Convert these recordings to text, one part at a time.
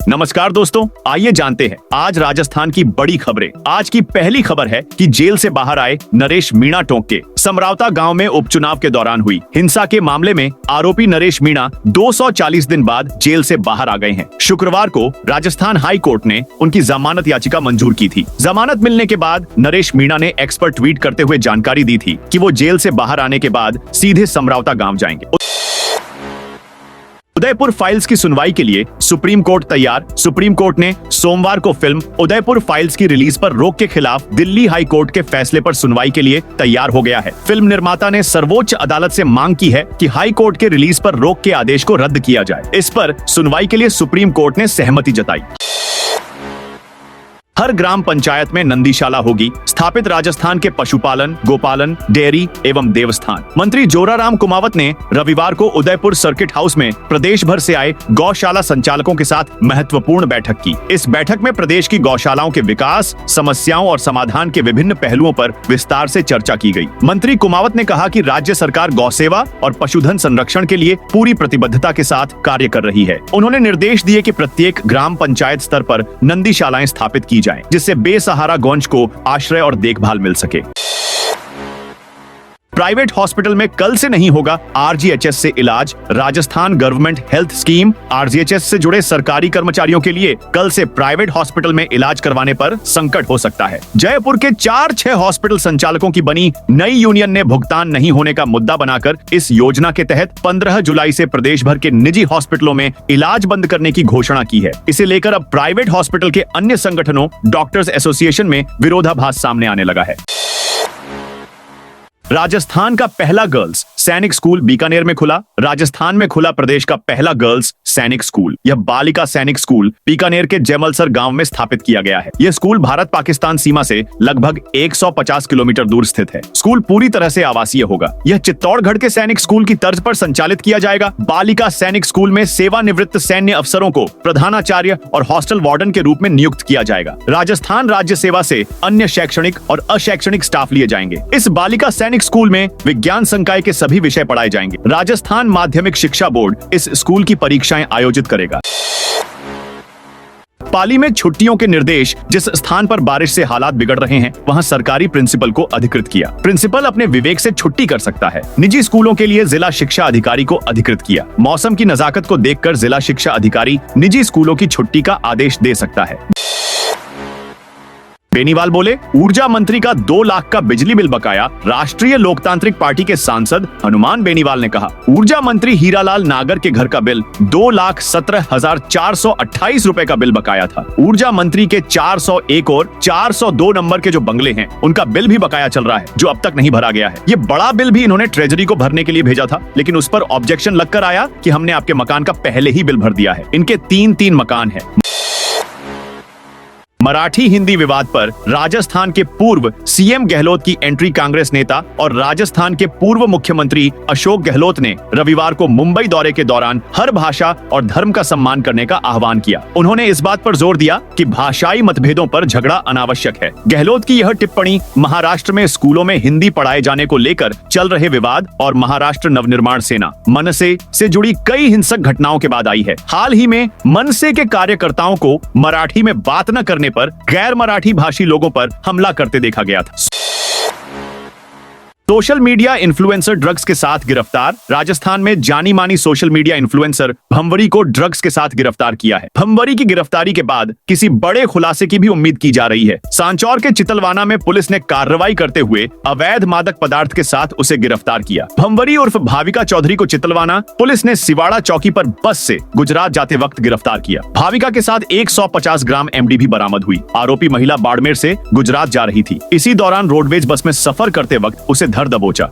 नमस्कार दोस्तों, आइए जानते हैं आज राजस्थान की बड़ी खबरें। आज की पहली खबर है कि जेल से बाहर आए नरेश मीणा टोंके। समरावता गांव में उपचुनाव के दौरान हुई हिंसा के मामले में आरोपी नरेश मीणा 240 दिन बाद जेल से बाहर आ गए हैं। शुक्रवार को राजस्थान हाई कोर्ट ने उनकी जमानत याचिका मंजूर की थी। जमानत मिलने के बाद नरेश मीणा ने एक्स पर ट्वीट करते हुए जानकारी दी थी कि वो जेल से बाहर आने के बाद सीधे समरावता गांव जाएंगे। उदयपुर फाइल्स की सुनवाई के लिए सुप्रीम कोर्ट तैयार। सुप्रीम कोर्ट ने सोमवार को फिल्म उदयपुर फाइल्स की रिलीज पर रोक के खिलाफ दिल्ली हाई कोर्ट के फैसले पर सुनवाई के लिए तैयार हो गया है। फिल्म निर्माता ने सर्वोच्च अदालत से मांग की है कि हाई कोर्ट के रिलीज पर रोक के आदेश को रद्द किया जाए। इस पर सुनवाई के लिए सुप्रीम कोर्ट ने सहमति जताई। हर ग्राम पंचायत में नंदीशाला होगी स्थापित। राजस्थान के पशुपालन, गोपालन, डेयरी एवं देवस्थान मंत्री जोराराम कुमावत ने रविवार को उदयपुर सर्किट हाउस में प्रदेश भर से आए गौशाला संचालकों के साथ महत्वपूर्ण बैठक की। इस बैठक में प्रदेश की गौशालाओं के विकास, समस्याओं और समाधान के विभिन्न पहलुओं पर विस्तार से चर्चा की गई। मंत्री कुमावत ने कहा कि राज्य सरकार गौसेवा और पशुधन संरक्षण के लिए पूरी प्रतिबद्धता के साथ कार्य कर रही है। उन्होंने निर्देश दिए कि प्रत्येक ग्राम पंचायत स्तर पर नंदीशालाएं स्थापित की जाएं, जिससे बेसहारा गौंज को आश्रय और देखभाल मिल सके। प्राइवेट हॉस्पिटल में कल से नहीं होगा आरजीएचएस से इलाज। Rajasthan government health scheme RGHS से जुड़े सरकारी कर्मचारियों के लिए कल से प्राइवेट हॉस्पिटल में इलाज करवाने पर संकट हो सकता है। जयपुर के 4-6 हॉस्पिटल संचालकों की बनी नई यूनियन ने भुगतान नहीं होने का मुद्दा बनाकर इस योजना के तहत 15 जुलाई से प्रदेश भर के निजी हॉस्पिटलों में इलाज बंद करने की घोषणा की है। इसे लेकर अब प्राइवेट हॉस्पिटल के अन्य संगठनों डॉक्टर्स एसोसिएशन में विरोधाभास सामने आने लगा है। राजस्थान का पहला गर्ल्स सैनिक स्कूल बीकानेर में खुला। राजस्थान में खुला प्रदेश का पहला गर्ल्स सैनिक स्कूल। यह बालिका सैनिक स्कूल बीकानेर के जैमलसर गांव में स्थापित किया गया है। यह स्कूल भारत पाकिस्तान सीमा से लगभग 150 किलोमीटर दूर स्थित है। स्कूल पूरी तरह से आवासीय होगा। यह चित्तौड़गढ़ के सैनिक स्कूल की तर्ज पर संचालित किया जाएगा। बालिका सैनिक स्कूल में सेवानिवृत्त सैन्य अफसरों को प्रधानाचार्य और हॉस्टल वार्डन के रूप में नियुक्त किया जाएगा। राजस्थान राज्य सेवा से अन्य शैक्षणिक और अशैक्षणिक स्टाफ लिए जाएंगे। इस बालिका सैनिक स्कूल में विज्ञान संकाय के सभी विषय पढ़ाए जाएंगे। राजस्थान माध्यमिक शिक्षा बोर्ड इस स्कूल की परीक्षाएं आयोजित करेगा। पाली में छुट्टियों के निर्देश। जिस स्थान पर बारिश से हालात बिगड़ रहे हैं, वहां सरकारी प्रिंसिपल को अधिकृत किया। प्रिंसिपल अपने विवेक से छुट्टी कर सकता है। निजी स्कूलों के लिए जिला शिक्षा अधिकारी को अधिकृत किया। मौसम की नजाकत को देखकर जिला शिक्षा अधिकारी निजी स्कूलों की छुट्टी का आदेश दे सकता है। बेनीवाल बोले, ऊर्जा मंत्री का 2 लाख का बिजली बिल बकाया। राष्ट्रीय लोकतांत्रिक पार्टी के सांसद हनुमान बेनीवाल ने कहा, ऊर्जा मंत्री हीरालाल नागर के घर का बिल 2,17,428 रुपए का बिल बकाया था। ऊर्जा मंत्री के 401 और 402 नंबर के जो बंगले हैं, उनका बिल भी बकाया चल रहा है, जो अब तक नहीं भरा गया है। ये बड़ा बिल भी इन्होंने ट्रेजरी को भरने के लिए भेजा था, लेकिन उस पर ऑब्जेक्शन लगकर आया कि हमने आपके मकान का पहले ही बिल भर दिया है। इनके 3 मकान हैं। मराठी हिंदी विवाद पर राजस्थान के पूर्व सीएम गहलोत की एंट्री। कांग्रेस नेता और राजस्थान के पूर्व मुख्यमंत्री अशोक गहलोत ने रविवार को मुंबई दौरे के दौरान हर भाषा और धर्म का सम्मान करने का आह्वान किया। उन्होंने इस बात पर जोर दिया कि भाषाई मतभेदों पर झगड़ा अनावश्यक है। गहलोत की यह टिप्पणी महाराष्ट्र में स्कूलों में हिंदी पढ़ाए जाने को लेकर चल रहे विवाद और महाराष्ट्र नवनिर्माण सेना मनसे से जुड़ी कई हिंसक घटनाओं के बाद आई है। हाल ही में मनसे के कार्यकर्ताओं को मराठी में बात न करने पर गैर मराठी भाषी लोगों पर हमला करते देखा गया था। सोशल मीडिया इन्फ्लुएंसर ड्रग्स के साथ गिरफ्तार। राजस्थान में जानी मानी सोशल मीडिया इन्फ्लुएंसर भंवरी को ड्रग्स के साथ गिरफ्तार किया है। भंवरी की गिरफ्तारी के बाद किसी बड़े खुलासे की भी उम्मीद की जा रही है। सांचौर के चितलवाना में पुलिस ने कार्रवाई करते हुए अवैध मादक पदार्थ के साथ उसे गिरफ्तार किया। भंवरी उर्फ भाविका चौधरी को चितलवाना पुलिस ने सिवाड़ा चौकी पर बस से गुजरात जाते वक्त गिरफ्तार किया। भाविका के साथ 150 ग्राम एमडी भी बरामद हुई। आरोपी महिला बाड़मेर से गुजरात जा रही थी। इसी दौरान रोडवेज बस में सफर करते वक्त उसे धर दबोचा।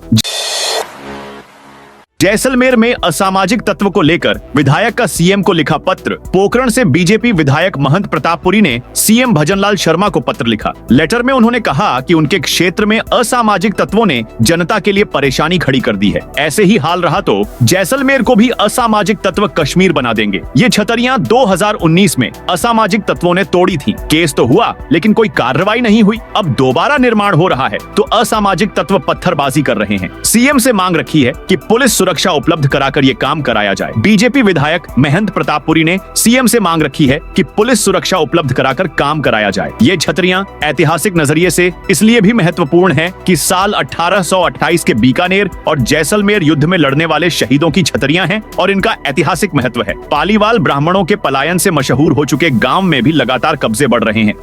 जैसलमेर में असामाजिक तत्व को लेकर विधायक का सीएम को लिखा पत्र। पोखरण से बीजेपी विधायक महंत प्रतापपुरी ने सीएम भजनलाल शर्मा को पत्र लिखा। लेटर में उन्होंने कहा कि उनके क्षेत्र में असामाजिक तत्वों ने जनता के लिए परेशानी खड़ी कर दी है। ऐसे ही हाल रहा तो जैसलमेर को भी असामाजिक तत्व कश्मीर बना देंगे। ये छतरियां 2019 में असामाजिक तत्वों ने तोड़ी थी। केस तो हुआ, लेकिन कोई कार्रवाई नहीं हुई। अब दोबारा निर्माण हो रहा है तो असामाजिक तत्व पत्थरबाजी कर रहे हैं। सीएम से मांग रखी है कि पुलिस सुरक्षा उपलब्ध कराकर ये काम कराया जाए। बीजेपी विधायक महंत प्रतापपुरी ने सीएम से मांग रखी है कि पुलिस सुरक्षा उपलब्ध कराकर काम कराया जाए। ये छतरियां ऐतिहासिक नजरिए से इसलिए भी महत्वपूर्ण है कि साल 1828 के बीकानेर और जैसलमेर युद्ध में लड़ने वाले शहीदों की छतरियां हैं और इनका ऐतिहासिक महत्व है। पालीवाल ब्राह्मणों के पलायन से मशहूर हो चुके गांव में भी लगातार कब्जे बढ़ रहे हैं।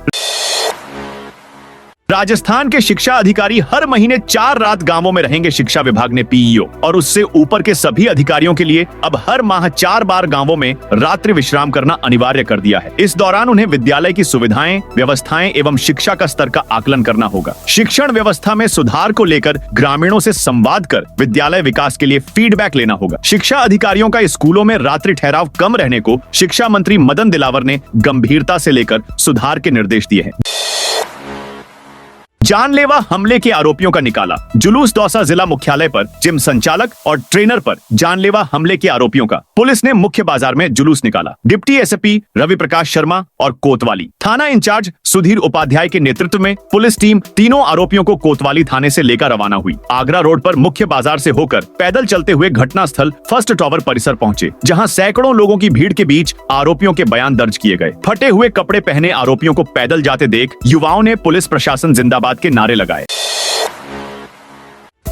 राजस्थान के शिक्षा अधिकारी हर महीने 4 रात गांवों में रहेंगे। शिक्षा विभाग ने पीईओ और उससे ऊपर के सभी अधिकारियों के लिए अब हर माह 4 बार गांवों में रात्रि विश्राम करना अनिवार्य कर दिया है। इस दौरान उन्हें विद्यालय की सुविधाएं, व्यवस्थाएं एवं शिक्षा का स्तर का आकलन करना होगा। शिक्षण व्यवस्था में सुधार को लेकर ग्रामीणों से संवाद कर विद्यालय विकास के लिए फीडबैक लेना होगा। शिक्षा अधिकारियों का स्कूलों में रात्रि ठहराव कम रहने को शिक्षा मंत्री मदन दिलावर ने गंभीरता से लेकर सुधार के निर्देश दिए हैं। जानलेवा हमले के आरोपियों का निकाला जुलूस। दौसा जिला मुख्यालय पर जिम संचालक और ट्रेनर पर जानलेवा हमले के आरोपियों का पुलिस ने मुख्य बाजार में जुलूस निकाला। डिप्टी एसपी रवि प्रकाश शर्मा और कोतवाली थाना इंचार्ज सुधीर उपाध्याय के नेतृत्व में पुलिस टीम तीनों आरोपियों को कोतवाली थाने से लेकर रवाना हुई। आगरा रोड पर मुख्य बाजार से होकर पैदल चलते हुए घटनास्थल फर्स्ट टावर परिसर पहुंचे, जहां सैकड़ों लोगों की भीड़ के बीच आरोपियों के बयान दर्ज किए गए। फटे हुए कपड़े पहने आरोपियों को पैदल जाते देख युवाओं ने पुलिस प्रशासन जिंदाबाद के नारे लगाए।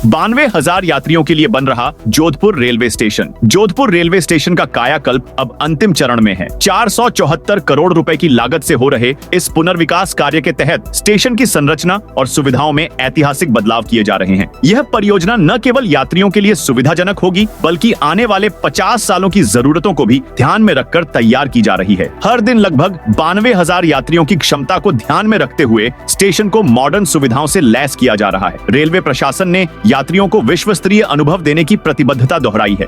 92,000 यात्रियों के लिए बन रहा Jodhpur railway station. Jodhpur railway station का कायाकल्प अब अंतिम चरण में है। 474 करोड़ रुपए की लागत से हो रहे इस पुनर्विकास कार्य के तहत स्टेशन की संरचना और सुविधाओं में ऐतिहासिक बदलाव किए जा रहे हैं। यह परियोजना न केवल यात्रियों के लिए सुविधाजनक होगी, बल्कि आने वाले 50 सालों की जरूरतों को भी ध्यान में रखकर तैयार की जा रही है। हर दिन लगभग 92,000 यात्रियों की क्षमता को ध्यान में रखते हुए स्टेशन को मॉडर्न सुविधाओं से लैस किया जा रहा है। रेलवे प्रशासन ने यात्रियों को विश्व स्तरीय अनुभव देने की प्रतिबद्धता दोहराई है।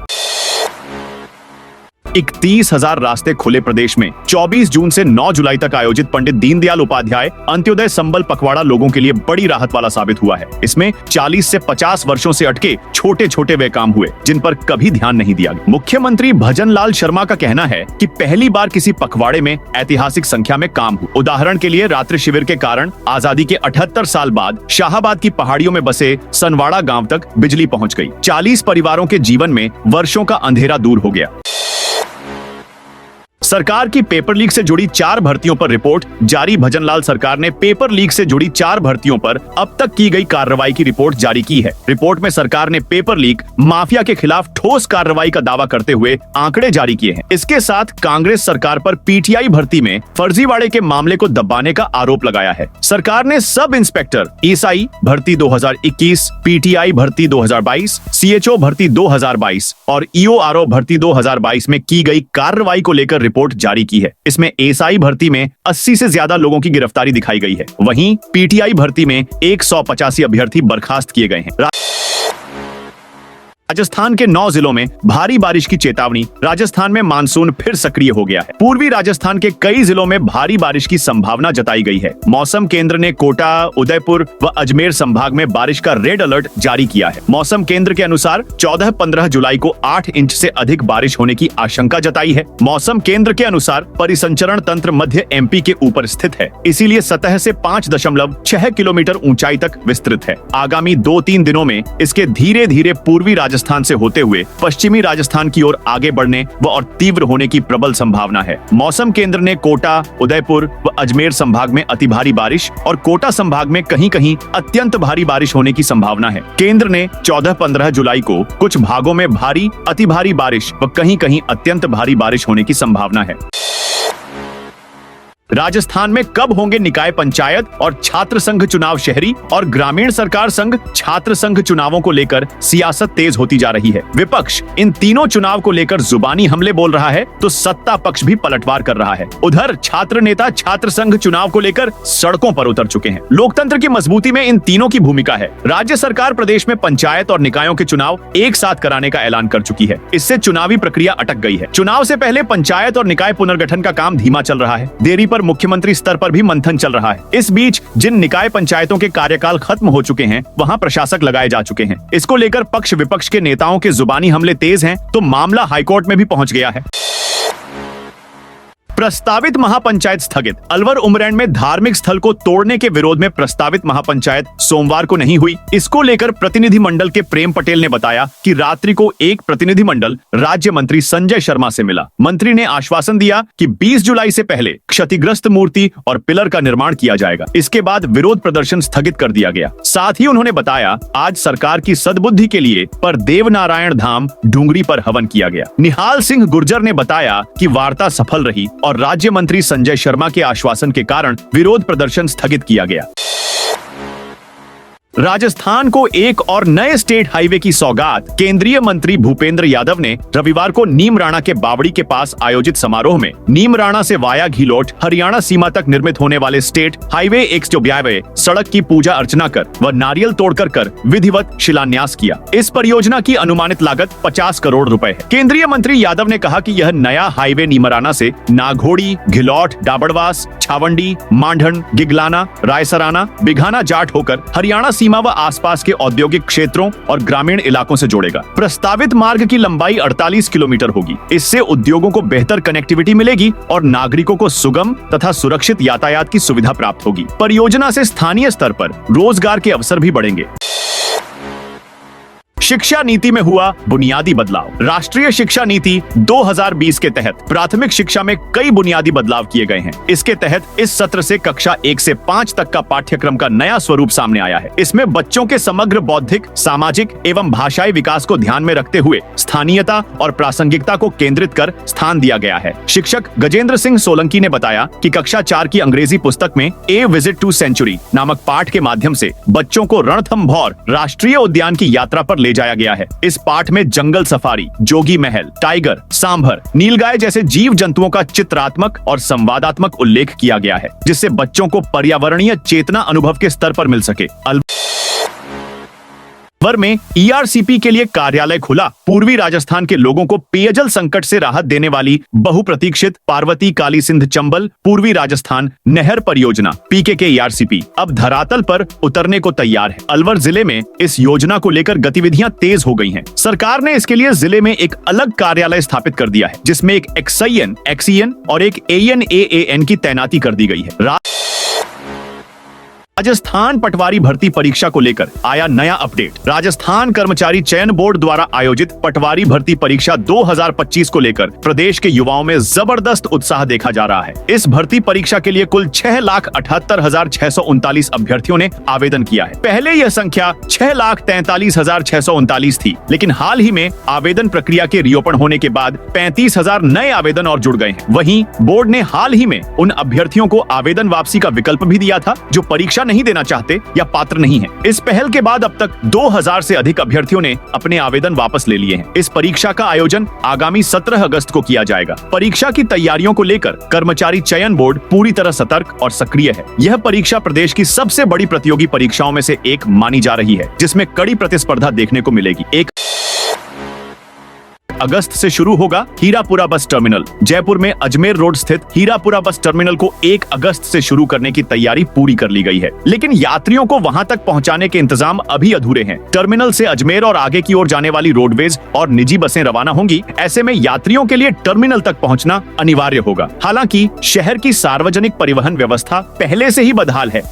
31,000 रास्ते खुले। प्रदेश में 24 जून से 9 जुलाई तक आयोजित पंडित दीनदयाल उपाध्याय अंत्योदय संबल पखवाड़ा लोगों के लिए बड़ी राहत वाला साबित हुआ है। इसमें 40 से 50 वर्षों से अटके छोटे छोटे वे काम हुए जिन पर कभी ध्यान नहीं दिया गया। मुख्यमंत्री भजन लाल शर्मा का कहना है कि पहली बार किसी पखवाड़े में ऐतिहासिक संख्या में काम हुआ। उदाहरण के लिए रात्रि शिविर के कारण आजादी के 78 साल बाद शाहाबाद की पहाड़ियों में बसे सनवाड़ा गांव तक बिजली पहुंच गई। 40 परिवारों के जीवन में वर्षों का अंधेरा दूर हो गया। सरकार की पेपर लीक से जुड़ी 4 भर्तियों पर रिपोर्ट जारी। भजनलाल सरकार ने पेपर लीक से जुड़ी 4 भर्तियों पर अब तक की गई कार्रवाई की रिपोर्ट जारी की है। रिपोर्ट में सरकार ने पेपर लीक माफिया के खिलाफ ठोस कार्रवाई का दावा करते हुए आंकड़े जारी किए हैं। इसके साथ कांग्रेस सरकार पर पीटीआई भर्ती में फर्जीवाड़े के मामले को दबाने का आरोप लगाया है। सरकार ने सब इंस्पेक्टर ईएसआई भर्ती 2021, पीटीआई भर्ती 2022, सीएचओ भर्ती 2022 और ईओआरओ भर्ती 2022 में की गई कार्रवाई को लेकर रिपोर्ट जारी की है। इसमें एसआई भर्ती में 80 से ज्यादा लोगों की गिरफ्तारी दिखाई गई है। वहीं पीटीआई भर्ती में 185 अभ्यर्थी बर्खास्त किए गए हैं। राजस्थान के 9 जिलों में भारी बारिश की चेतावनी। राजस्थान में मानसून फिर सक्रिय हो गया है। पूर्वी राजस्थान के कई जिलों में भारी बारिश की संभावना जताई गई है। मौसम केंद्र ने कोटा, उदयपुर व अजमेर संभाग में बारिश का रेड अलर्ट जारी किया है। मौसम केंद्र के अनुसार 14-15 जुलाई को 8 इंच से अधिक बारिश होने की आशंका जताई है। मौसम केंद्र के अनुसार परिसंचरण तंत्र मध्य एमपी के ऊपर स्थित है, इसीलिए सतह से 5.6 किलोमीटर ऊंचाई तक विस्तृत है। आगामी 2-3 दिनों में इसके धीरे धीरे पूर्वी राजस्थान से होते हुए पश्चिमी राजस्थान की ओर आगे बढ़ने व और तीव्र होने की प्रबल संभावना है। मौसम केंद्र ने कोटा, उदयपुर व अजमेर संभाग में अति भारी बारिश और कोटा संभाग में कहीं-कहीं अत्यंत भारी बारिश होने की संभावना है। केंद्र ने 14-15 जुलाई को कुछ भागों में भारी, अति भारी बारिश व कहीं-कहीं अत्यंत भारी बारिश होने की संभावना है। राजस्थान में कब होंगे निकाय पंचायत और छात्र संघ चुनाव? शहरी और ग्रामीण सरकार संघ छात्र संघ चुनावों को लेकर सियासत तेज होती जा रही है। विपक्ष इन तीनों चुनाव को लेकर जुबानी हमले बोल रहा है तो सत्ता पक्ष भी पलटवार कर रहा है। उधर छात्र नेता छात्र संघ चुनाव को लेकर सड़कों पर उतर चुके हैं। लोकतंत्र की मजबूती में इन तीनों की भूमिका है। राज्य सरकार प्रदेश में पंचायत और निकायों के चुनाव एक साथ कराने का ऐलान कर चुकी है। इससे चुनावी प्रक्रिया अटक गई है। चुनाव से पहले पंचायत और निकाय पुनर्गठन का काम धीमा चल रहा है। देरी पर मुख्यमंत्री स्तर पर भी मंथन चल रहा है। इस बीच जिन निकाय पंचायतों के कार्यकाल खत्म हो चुके हैं वहां प्रशासक लगाए जा चुके हैं। इसको लेकर पक्ष विपक्ष के नेताओं के जुबानी हमले तेज हैं तो मामला हाईकोर्ट में भी पहुंच गया है। प्रस्तावित महापंचायत स्थगित। अलवर उमरैंड में धार्मिक स्थल को तोड़ने के विरोध में प्रस्तावित महापंचायत सोमवार को नहीं हुई। इसको लेकर प्रतिनिधिमंडल के प्रेम पटेल ने बताया कि रात्रि को एक प्रतिनिधिमंडल राज्य मंत्री संजय शर्मा से मिला। मंत्री ने आश्वासन दिया कि 20 जुलाई से पहले क्षतिग्रस्त मूर्ति और पिलर का निर्माण किया जाएगा। इसके बाद विरोध प्रदर्शन स्थगित कर दिया गया। साथ ही उन्होंने बताया, आज सरकार की सद्बुद्धि के लिए पर देवनारायण धाम डूंगरी पर हवन किया गया। निहाल सिंह गुर्जर ने बताया कि वार्ता सफल रही और राज्य मंत्री संजय शर्मा के आश्वासन के कारण विरोध प्रदर्शन स्थगित किया गया। राजस्थान को एक और नए स्टेट हाईवे की सौगात। केंद्रीय मंत्री भूपेंद्र यादव ने रविवार को नीमराणा के बावड़ी के पास आयोजित समारोह में नीमराणा से वाया घिलोट हरियाणा सीमा तक निर्मित होने वाले स्टेट हाईवे 192 सड़क की पूजा अर्चना कर व नारियल तोड़कर विधिवत शिलान्यास किया। इस परियोजना की अनुमानित लागत 50 करोड़ रुपए है। केंद्रीय मंत्री यादव ने कहा कि यह नया हाईवे नीमराणा से नाघोड़ी, घिलौट, डाबड़वास, छावंडी, मांढन, गिगलाना, रायसराना, बिघाना जाट होकर हरियाणा सीमा व आसपास के औद्योगिक क्षेत्रों और ग्रामीण इलाकों से जोड़ेगा। प्रस्तावित मार्ग की लंबाई 48 किलोमीटर होगी। इससे उद्योगों को बेहतर कनेक्टिविटी मिलेगी और नागरिकों को सुगम तथा सुरक्षित यातायात की सुविधा प्राप्त होगी। परियोजना से स्थानीय स्तर पर रोजगार के अवसर भी बढ़ेंगे। शिक्षा नीति में हुआ बुनियादी बदलाव। राष्ट्रीय शिक्षा नीति 2020 के तहत प्राथमिक शिक्षा में कई बुनियादी बदलाव किए गए हैं। इसके तहत इस सत्र से कक्षा 1 से 5 तक का पाठ्यक्रम का नया स्वरूप सामने आया है। इसमें बच्चों के समग्र बौद्धिक, सामाजिक एवं भाषाई विकास को ध्यान में रखते हुए स्थानीयता और प्रासंगिकता को केंद्रित कर स्थान दिया गया है। शिक्षक गजेंद्र सिंह सोलंकी ने बताया कि कक्षा 4 की अंग्रेजी पुस्तक में ए विजिट टू सेंचुरी नामक पाठ के माध्यम से बच्चों को रणथंभौर राष्ट्रीय उद्यान की यात्रा पर ले जाया गया है। इस पाठ में जंगल सफारी, जोगी महल, टाइगर, सांभर, नीलगाय जैसे जीव जंतुओं का चित्रात्मक और संवादात्मक उल्लेख किया गया है, जिससे बच्चों को पर्यावरणीय चेतना अनुभव के स्तर पर मिल सके। अलवर में ईआरसीपी के लिए कार्यालय खुला। पूर्वी राजस्थान के लोगों को पेयजल संकट से राहत देने वाली बहुप्रतीक्षित पार्वती काली सिंध चंबल पूर्वी राजस्थान नहर परियोजना पीकेके ईआरसीपी अब धरातल पर उतरने को तैयार है। अलवर जिले में इस योजना को लेकर गतिविधियां तेज हो गई हैं। सरकार ने इसके लिए जिले में एक अलग कार्यालय स्थापित कर दिया है, जिसमें एक एक्सआईएन, एक्सीएन और एक एएनएएएन की तैनाती कर दी गई है। राजस्थान पटवारी भर्ती परीक्षा को लेकर आया नया अपडेट। राजस्थान कर्मचारी चयन बोर्ड द्वारा आयोजित पटवारी भर्ती परीक्षा 2025 को लेकर प्रदेश के युवाओं में जबरदस्त उत्साह देखा जा रहा है। इस भर्ती परीक्षा के लिए कुल 6,78,639 अभ्यर्थियों ने आवेदन किया है। पहले यह संख्या 6,43,639 थी, लेकिन हाल ही में आवेदन प्रक्रिया के रिओपन होने के बाद 35,000 नए आवेदन और जुड़ गए हैं। वहीं बोर्ड ने हाल ही में उन अभ्यर्थियों को आवेदन वापसी का विकल्प भी दिया था जो परीक्षा नहीं देना चाहते या पात्र नहीं है। इस पहल के बाद अब तक 2000 से अधिक अभ्यर्थियों ने अपने आवेदन वापस ले लिए हैं। इस परीक्षा का आयोजन आगामी 17 अगस्त को किया जाएगा। परीक्षा की तैयारियों को लेकर कर्मचारी चयन बोर्ड पूरी तरह सतर्क और सक्रिय है। यह परीक्षा प्रदेश की सबसे बड़ी प्रतियोगी परीक्षाओं में से एक मानी जा रही है, जिसमें कड़ी प्रतिस्पर्धा देखने को मिलेगी। 1 अगस्त से शुरू होगा हीरापुरा बस टर्मिनल। जयपुर में अजमेर रोड स्थित हीरापुरा बस टर्मिनल को 1 अगस्त से शुरू करने की तैयारी पूरी कर ली गई है, लेकिन यात्रियों को वहां तक पहुंचाने के इंतजाम अभी अधूरे हैं। टर्मिनल से अजमेर और आगे की ओर जाने वाली रोडवेज और निजी बसें रवाना होंगी। ऐसे में यात्रियों के लिए टर्मिनल तक पहुंचना अनिवार्य होगा। हालांकि शहर की सार्वजनिक परिवहन व्यवस्था पहले से ही बदहाल है।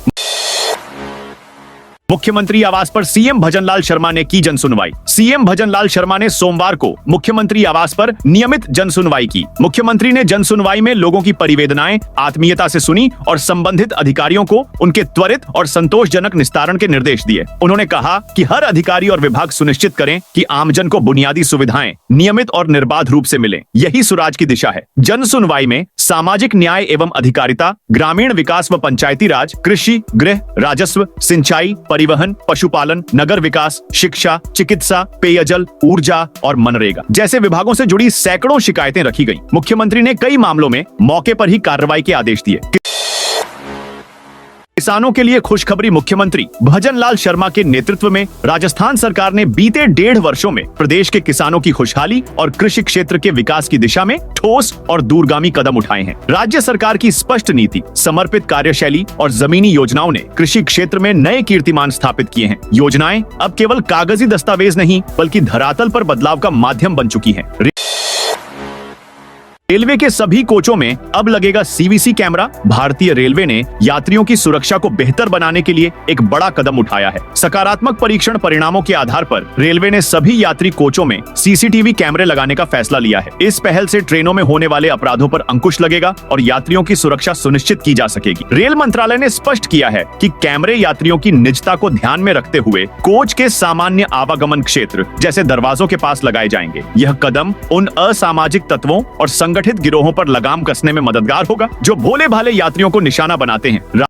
मुख्यमंत्री आवास पर सीएम भजनलाल शर्मा ने की जनसुनवाई। सीएम भजनलाल शर्मा ने सोमवार को मुख्यमंत्री आवास पर नियमित जनसुनवाई की। मुख्यमंत्री ने जनसुनवाई में लोगों की परिवेदनाएं आत्मीयता से सुनी और संबंधित अधिकारियों को उनके त्वरित और संतोषजनक निस्तारण के निर्देश दिए। उन्होंने कहा कि हर अधिकारी और विभाग सुनिश्चित करें कि आमजन को बुनियादी सुविधाएं नियमित और निर्बाध रूप से मिलें। यही सुराज की दिशा है। जनसुनवाई में सामाजिक न्याय एवं अधिकारिता, ग्रामीण विकास व पंचायती राज, कृषि, गृह, राजस्व, सिंचाई, परिवहन, पशुपालन, नगर विकास, शिक्षा, चिकित्सा, पेयजल, ऊर्जा और मनरेगा जैसे विभागों से जुड़ी सैकड़ों शिकायतें रखी गईं। मुख्यमंत्री ने कई मामलों में मौके पर ही कार्रवाई के आदेश दिए। किसानों के लिए खुशखबरी। मुख्यमंत्री भजनलाल शर्मा के नेतृत्व में राजस्थान सरकार ने बीते 1.5 वर्षों में प्रदेश के किसानों की खुशहाली और कृषि क्षेत्र के विकास की दिशा में ठोस और दूरगामी कदम उठाए हैं। राज्य सरकार की स्पष्ट नीति, समर्पित कार्यशैली और जमीनी योजनाओं ने कृषि क्षेत्र में नए कीर्तिमान स्थापित किए हैं। योजनाएं अब केवल कागजी दस्तावेज नहीं, बल्कि धरातल पर बदलाव का माध्यम बन चुकी हैं। रेलवे के सभी कोचों में अब लगेगा सीवीसी कैमरा। भारतीय रेलवे ने यात्रियों की सुरक्षा को बेहतर बनाने के लिए एक बड़ा कदम उठाया है। सकारात्मक परीक्षण परिणामों के आधार पर रेलवे ने सभी यात्री कोचों में सीसीटीवी कैमरे लगाने का फैसला लिया है। इस पहल से ट्रेनों में होने वाले अपराधों पर अंकुश लगेगा और यात्रियों की सुरक्षा सुनिश्चित की जा सकेगी। रेल मंत्रालय ने स्पष्ट किया है कि कैमरे यात्रियों की निजता को ध्यान में रखते हुए कोच के सामान्य आवागमन क्षेत्र जैसे दरवाजों के पास लगाए जाएंगे। यह कदम उन असामाजिक तत्वों और संगठित गिरोहों पर लगाम कसने में मददगार होगा जो भोले भाले यात्रियों को निशाना बनाते हैं।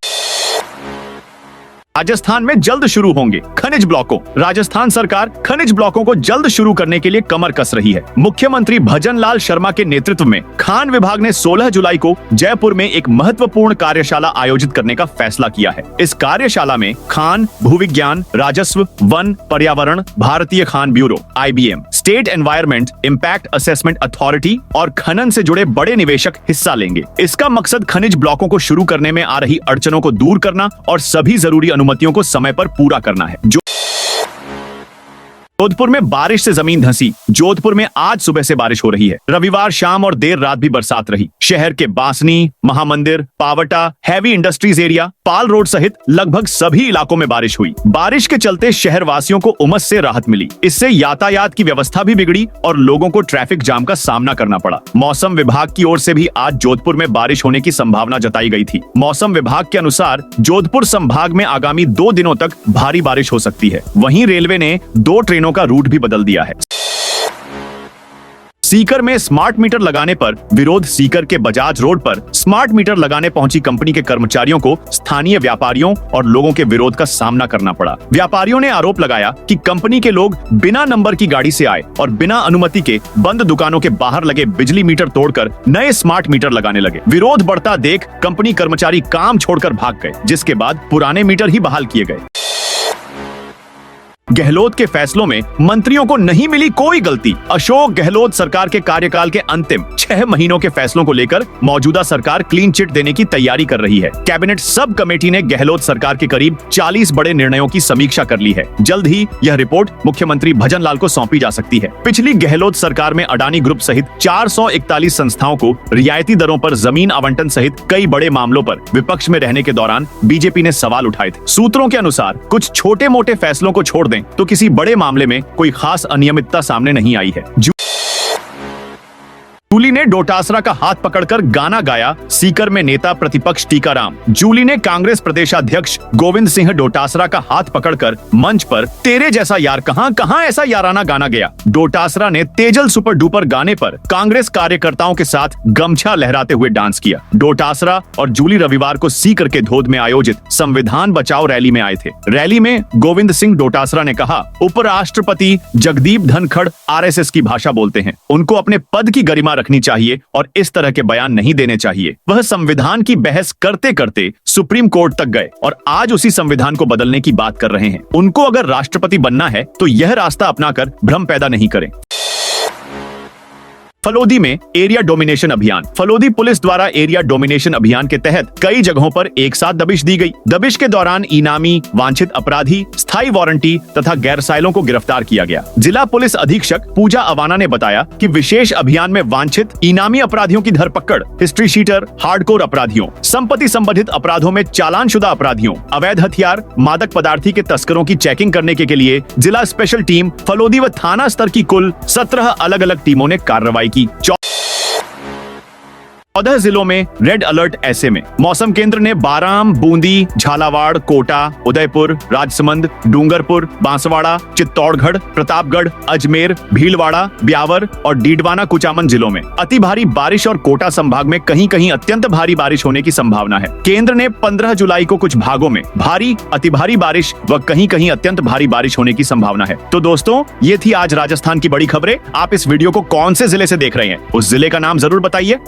राजस्थान में जल्द शुरू होंगे खनिज ब्लॉकों। राजस्थान सरकार खनिज ब्लॉकों को जल्द शुरू करने के लिए कमर कस रही है। मुख्यमंत्री भजन लाल शर्मा के नेतृत्व में खान विभाग ने 16 जुलाई को जयपुर में एक महत्वपूर्ण कार्यशाला आयोजित करने का फैसला किया है। इस कार्यशाला में खान, भूविज्ञान, राजस्व, वन, पर्यावरण, भारतीय Khan bureau (IBM), state environment impact assessment authority और खनन से जुड़े बड़े निवेशक हिस्सा लेंगे। इसका मकसद खनिज ब्लॉकों को शुरू करने में आ रही अड़चनों को दूर करना और सभी जरूरी अनुमतियों को समय पर पूरा करना है। जोधपुर में बारिश से जमीन धंसी। जोधपुर में आज सुबह से बारिश हो रही है। रविवार शाम और देर रात भी बरसात रही। शहर के Basni, Mahamandir, Paota, heavy industries area, Pal road सहित लगभग सभी इलाकों में बारिश हुई। बारिश के चलते शहर वासियों को उमस से राहत मिली। इससे यातायात की व्यवस्था भी बिगड़ी और लोगों को ट्रैफिक जाम का सामना करना पड़ा। मौसम विभाग की ओर से भी आज जोधपुर में बारिश होने की संभावना जताई गई थी। मौसम विभाग के अनुसार जोधपुर संभाग में आगामी 2 दिनों तक भारी बारिश हो सकती है। वहीं रेलवे ने 2 ट्रेनों का रूट भी बदल दिया है। सीकर में स्मार्ट मीटर लगाने पर विरोध। सीकर के बजाज रोड पर स्मार्ट मीटर लगाने पहुंची कंपनी के कर्मचारियों को स्थानीय व्यापारियों और लोगों के विरोध का सामना करना पड़ा। व्यापारियों ने आरोप लगाया कि कंपनी के लोग बिना नंबर की गाड़ी से आए और बिना अनुमति के बंद दुकानों के बाहर लगे बिजली मीटर तोड़कर नए स्मार्ट मीटर लगाने लगे। विरोध बढ़ता देख कंपनी कर्मचारी काम छोड़कर भाग गए, जिसके बाद पुराने मीटर ही बहाल किए गए। गहलोत के फैसलों में मंत्रियों को नहीं मिली कोई गलती। अशोक गहलोत सरकार के कार्यकाल के अंतिम 6 महीनों के फैसलों को लेकर मौजूदा सरकार क्लीन चिट देने की तैयारी कर रही है। कैबिनेट सब कमेटी ने गहलोत सरकार के करीब 40 बड़े निर्णयों की समीक्षा कर ली है। जल्द ही यह रिपोर्ट मुख्यमंत्री भजन लाल को सौंपी जा सकती है। पिछली गहलोत सरकार में अडानी ग्रुप सहित 441 संस्थाओं को रियायती दरों पर जमीन आवंटन सहित कई बड़े मामलों पर विपक्ष में रहने के दौरान बीजेपी ने सवाल उठाए थे। सूत्रों के अनुसार कुछ छोटे मोटे फैसलों को छोड़ तो किसी बड़े मामले में कोई खास अनियमितता सामने नहीं आई है। जूली ने डोटासरा का हाथ पकड़कर गाना गाया। सीकर में नेता प्रतिपक्ष टीकाराम। जूली ने कांग्रेस प्रदेशाध्यक्ष गोविंद सिंह डोटासरा का हाथ पकड़कर मंच पर तेरे जैसा यार कहां कहां ऐसा याराना गाना गया। डोटासरा ने तेजल सुपर डुपर गाने पर कांग्रेस कार्यकर्ताओं के साथ गमछा लहराते हुए डांस किया। डोटासरा और जूली रविवार को सीकर के धोद में आयोजित संविधान बचाओ रैली में आए थे। रैली में गोविंद सिंह डोटासरा ने कहा, उपराष्ट्रपति जगदीप धनखड़ RSS की भाषा बोलते हैं, उनको अपने पद की गरिमा रखनी चाहिए और इस तरह के बयान नहीं देने चाहिए। वह संविधान की बहस करते करते सुप्रीम कोर्ट तक गए और आज उसी संविधान को बदलने की बात कर रहे हैं। उनको अगर राष्ट्रपति बनना है तो यह रास्ता अपनाकर भ्रम पैदा नहीं करें। फलोदी में एरिया डोमिनेशन अभियान। फलोदी पुलिस द्वारा एरिया डोमिनेशन अभियान के तहत कई जगहों पर एक साथ दबिश दी गई। दबिश के दौरान इनामी, वांछित अपराधी, स्थायी वारंटी तथा गैरसाइलों को गिरफ्तार किया गया। जिला पुलिस अधीक्षक पूजा अवाना ने बताया कि विशेष अभियान में वांछित इनामी अपराधियों की धरपकड़, हिस्ट्री शीटर, हार्डकोर अपराधियों, संपत्ति संबंधित अपराधों में चालानशुदा अपराधियों, अवैध हथियार, मादक पदार्थी के तस्करों की चेकिंग करने के लिए जिला स्पेशल टीम फलोदी व थाना स्तर की कुल 17 अलग अलग टीमों ने कार्रवाई की। 14 जिलों में रेड अलर्ट ऐसे में मौसम केंद्र ने बाराम, बूंदी, झालावाड़, कोटा, उदयपुर, राजसमंद, डूंगरपुर, बांसवाड़ा, चित्तौड़गढ़, प्रतापगढ़, अजमेर, भीलवाड़ा, ब्यावर और डीडवाना कुचामन जिलों में अति भारी बारिश और कोटा संभाग में कहीं कहीं अत्यंत भारी बारिश होने की संभावना है। केंद्र ने 15 जुलाई को कुछ भागों में भारी, अति भारी बारिश व कहीं कहीं अत्यंत भारी बारिश होने की संभावना है। तो दोस्तों, ये थी आज राजस्थान की बड़ी खबरें। आप इस वीडियो को कौन से जिले से देख रहे हैं, उस जिले का नाम जरूर बताइए।